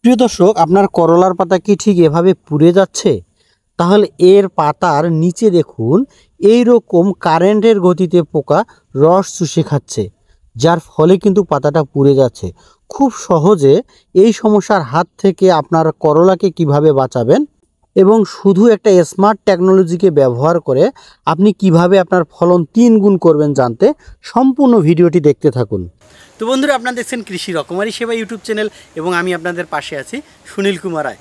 প্রিয় দর্শক, আপনার করলার পাতা কি ঠিক এভাবে পুড়ে যাচ্ছে? তাহলে এর পাতার নিচে দেখুন এই রকম কারেন্টের গতিতে পোকা রস চুষে খাচ্ছে, যার ফলে কিন্তু পাতাটা পুড়ে যাচ্ছে। খুব সহজে এই সমস্যার হাত থেকে আপনার করলাকে কিভাবে বাঁচাবেন এবং শুধু একটা স্মার্ট টেকনোলজিকে ব্যবহার করে আপনি কিভাবে আপনার ফলন 3 গুণ করবেন জানতে সম্পূর্ণ ভিডিওটি দেখতে থাকুন। তো বন্ধুরা, আপনারা দেখছেন কৃষি রকমারি সেবা ইউটিউব চ্যানেল এবং আমি আপনাদের পাশে আছি সুনীল কুমার রায়।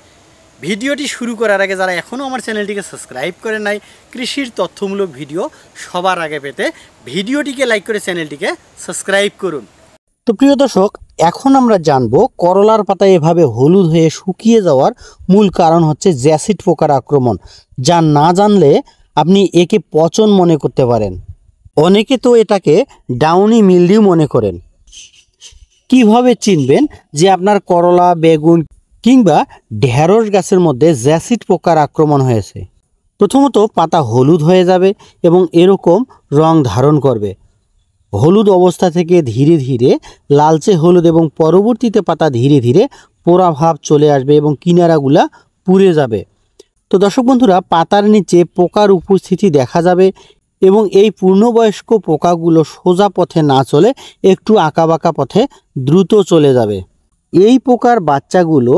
ভিডিওটি শুরু করার আগে যারা এখনও আমার চ্যানেলটিকে সাবস্ক্রাইব করে নাই, কৃষির তথ্যমূলক ভিডিও সবার আগে পেতে ভিডিওটিকে লাইক করে চ্যানেলটিকে সাবস্ক্রাইব করুন। তো প্রিয় দর্শক, এখন আমরা জানবো করলার পাতা এভাবে হলুদ হয়ে শুকিয়ে যাওয়ার মূল কারণ হচ্ছে জ্যাসিড পোকার আক্রমণ, যা না জানলে আপনি একে পচন মনে করতে পারেন। অনেকে তো এটাকে ডাউনি মিলডিউ মনে করেন। কিভাবে চিনবেন যে আপনার করলা, বেগুন কিংবা ঢেঁড়স গাছের মধ্যে জ্যাসিড পোকার আক্রমণ হয়েছে? প্রথমত, পাতা হলুদ হয়ে যাবে এবং এরকম রং ধারণ করবে। হলুদ অবস্থা থেকে ধীরে ধীরে লালচে হলুদ এবং পরবর্তীতে পাতা ধীরে ধীরে পোড়া ভাব চলে আসবে এবং কিনারাগুলা পুড়ে যাবে। তো দর্শক বন্ধুরা, পাতার নিচে পোকার উপস্থিতি দেখা যাবে এবং এই পূর্ণবয়স্ক পোকাগুলো সোজা পথে না চলে একটু আঁকাবাঁকা পথে দ্রুত চলে যাবে। এই পোকার বাচ্চাগুলো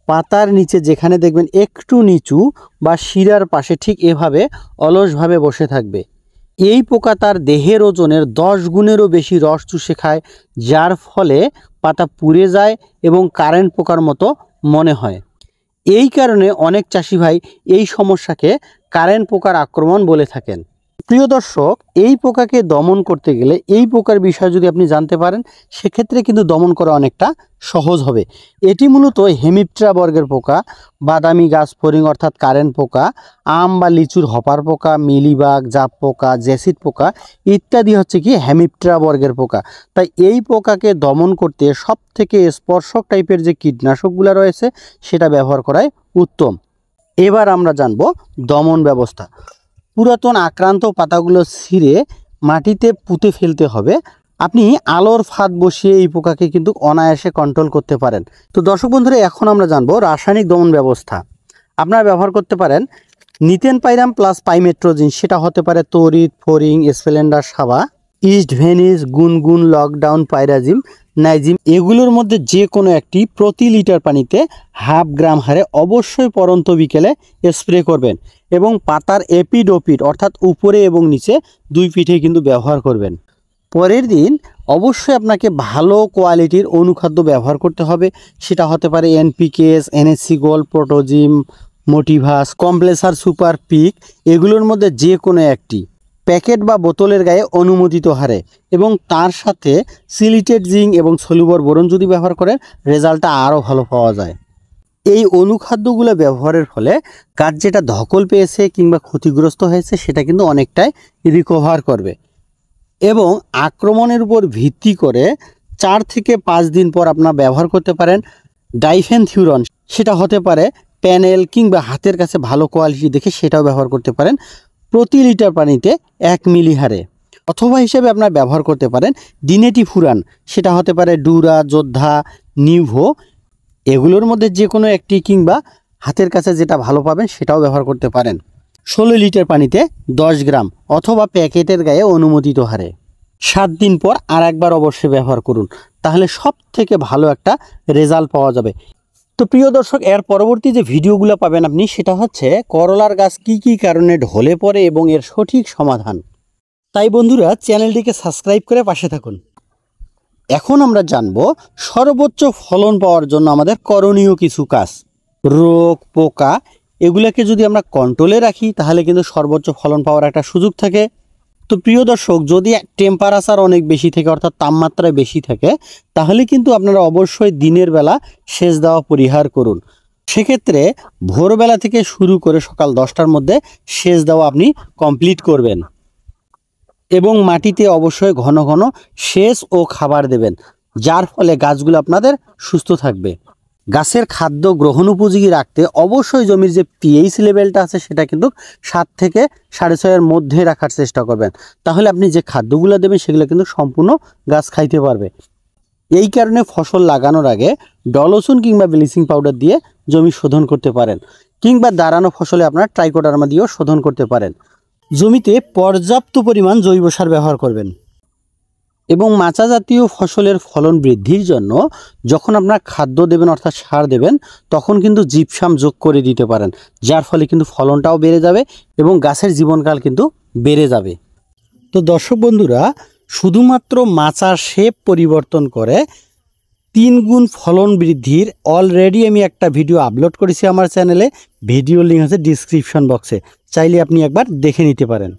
পাতার নিচে যেখানে দেখবেন একটু নিচু বা শিরার পাশে ঠিক এভাবে অলসভাবে বসে থাকবে। এই পোকা তার দেহের ওজনের 10 গুণেরও বেশি রস চুষে খায়, যার ফলে পাতা পুড়ে যায় এবং কারেন্ট পোকার মতো মনে হয়। এই কারণে অনেক চাষি ভাই এই সমস্যাকে কারেন্ট পোকার আক্রমণ বলে থাকেন। প্রিয় দর্শক, এই পোকাকে দমন করতে গেলে এই পোকার বিষয়ে যদি আপনি জানতে পারেন, সেক্ষেত্রে কিন্তু দমন করা অনেকটা সহজ হবে। এটি মূলত হেমিপ্টেরা বর্গের পোকা, বাদামি গাছ ফড়িং অর্থাৎ কারেন্ট পোকা, আম বা লিচুর হপার পোকা, মিলিবাগ, জাপ পোকা, জ্যাসিড পোকা ইত্যাদি হচ্ছে কি হেমিপ্টেরা বর্গের পোকা। তাই এই পোকাকে দমন করতে সবথেকে স্পর্শক টাইপের যে কীটনাশকগুলো রয়েছে সেটা ব্যবহার করাই উত্তম। এবার আমরা জানব দমন ব্যবস্থা। পুরাতন আক্রান্ত পাতাগুলো ছিঁড়ে মাটিতে পুঁতে ফেলতে হবে। আপনি আলোর ফাঁদ বসিয়ে এই পোকাকে কিন্তু অনায়াসে কন্ট্রোল করতে পারেন। তো দর্শক বন্ধুরা, এখন আমরা জানবো রাসায়নিক দমন ব্যবস্থা। আপনারা ব্যবহার করতে পারেন নিতেন পাইরাম প্লাস পাইমেট্রোজিন, সেটা হতে পারে তরিত, ফড়িং, স্প্লেন্ডার, সাবা, ইস্ট ভেনিস, গুনগুন, লকডাউন, পাইরাজিম, নাইজিম। এগুলোর মধ্যে যে কোনো একটি প্রতি লিটার পানিতে 1/2 গ্রাম হারে অবশ্যই পরন্ত বিকেলে স্প্রে করবেন এবং পাতার এপিড ওপিড অর্থাৎ উপরে এবং নিচে 2 পিঠে কিন্তু ব্যবহার করবেন। পরের দিন অবশ্যই আপনাকে ভালো কোয়ালিটির অনুখাদ্য ব্যবহার করতে হবে। সেটা হতে পারে এনপিকেস, এনএসসি গোল্ড, প্রোটোজিম, মোটিভাস, কমপ্লেসার, সুপার পিক। এগুলোর মধ্যে যে কোনো একটি প্যাকেট বা বোতলের গায়ে অনুমোদিত হারে এবং তার সাথে সিলিটেড জিঙ্ক এবং সলুবর বোরন যদি ব্যবহার করেন, রেজাল্টটা আরও ভালো পাওয়া যায়। এই অনুখাদ্যগুলো ব্যবহারের ফলে গাছ যেটা ধকল পেয়েছে কিংবা ক্ষতিগ্রস্ত হয়েছে সেটা কিন্তু অনেকটাই রিকভার করবে এবং আক্রমণের উপর ভিত্তি করে 4 থেকে 5 দিন পর আপনারা ব্যবহার করতে পারেন ডাইফেনথিউরন। সেটা হতে পারে প্যানেল কিংবা হাতের কাছে ভালো কোয়ালিটি দেখে সেটাও ব্যবহার করতে পারেন প্রতি লিটার পানিতে 1 মিলি হারে। অথবা হিসেবে আপনারা ব্যবহার করতে পারেন ডিনেটি ফুরান, সেটা হতে পারে ডুরা, যোদ্ধা, নিউভো। এগুলোর মধ্যে যে কোনো একটি কিংবা হাতের কাছে যেটা ভালো পাবেন সেটাও ব্যবহার করতে পারেন 16 লিটার পানিতে 10 গ্রাম অথবা প্যাকেটের গায়ে অনুমোদিত হারে। 7 দিন পর আর একবার অবশ্যই ব্যবহার করুন, তাহলে সব থেকে ভালো একটা রেজাল্ট পাওয়া যাবে। তো প্রিয় দর্শক, এর পরবর্তী যে ভিডিওগুলো পাবেন আপনি, সেটা হচ্ছে করলার গাছ কি কি কারণে ঢলে পড়ে এবং এর সঠিক সমাধান। তাই বন্ধুরা, চ্যানেলটিকে সাবস্ক্রাইব করে পাশে থাকুন। এখন আমরা জানব সর্বোচ্চ ফলন পাওয়ার জন্য আমাদের করণীয় কিছু কাজ। রোগ, পোকা এগুলোকে যদি আমরা কন্ট্রোলে রাখি তাহলে কিন্তু সর্বোচ্চ ফলন পাওয়ার একটা সুযোগ থাকে। তো প্রিয় দর্শক, যদি টেম্পারেচার অনেক বেশি থাকে অর্থাৎ তাপমাত্রায় বেশি থাকে, তাহলে কিন্তু আপনারা অবশ্যই দিনের বেলা সেচ দেওয়া পরিহার করুন। সেক্ষেত্রে ভোরবেলা থেকে শুরু করে সকাল 10টার মধ্যে সেচ দেওয়া আপনি কমপ্লিট করবেন এবং মাটিতে অবশ্যই ঘন ঘন সেচ ও খাবার দেবেন, যার ফলে গাছগুলো আপনাদের সুস্থ থাকবে। গাছের খাদ্য গ্রহণ উপযোগী রাখতে অবশ্যই জমির যে পিএইচ লেভেলটা আছে সেটা কিন্তু 7 থেকে 6.5-এর মধ্যে রাখার চেষ্টা করবেন। তাহলে আপনি যে খাদ্যগুলো দেবেন সেগুলো কিন্তু সম্পূর্ণ গাছ খাইতে পারবে। এই কারণে ফসল লাগানোর আগে ডলসন কিংবা ব্লিচিং পাউডার দিয়ে জমি শোধন করতে পারেন, কিংবা দাঁড়ানো ফসলে আপনার ট্রাইকোডার্মা দিয়েও শোধন করতে পারেন। জমিতে পর্যাপ্ত পরিমাণ জৈব সার ব্যবহার করবেন এবং মাচা জাতীয় ফসলের ফলন বৃদ্ধির জন্য যখন আপনার খাদ্য দেবেন অর্থাৎ সার দেবেন তখন কিন্তু জিপসাম যোগ করে দিতে পারেন, যার ফলে কিন্তু ফলনটাও বেড়ে যাবে এবং গাছের জীবনকাল কিন্তু বেড়ে যাবে। তো দর্শক বন্ধুরা, শুধুমাত্র মাচার শেপ পরিবর্তন করে 3 গুণ ফলন বৃদ্ধির অলরেডি আমি একটা ভিডিও আপলোড করেছি আমার চ্যানেলে। ভিডিও লিঙ্ক আছে ডিসক্রিপশন বক্সে, চাইলে আপনি একবার দেখে নিতে পারেন।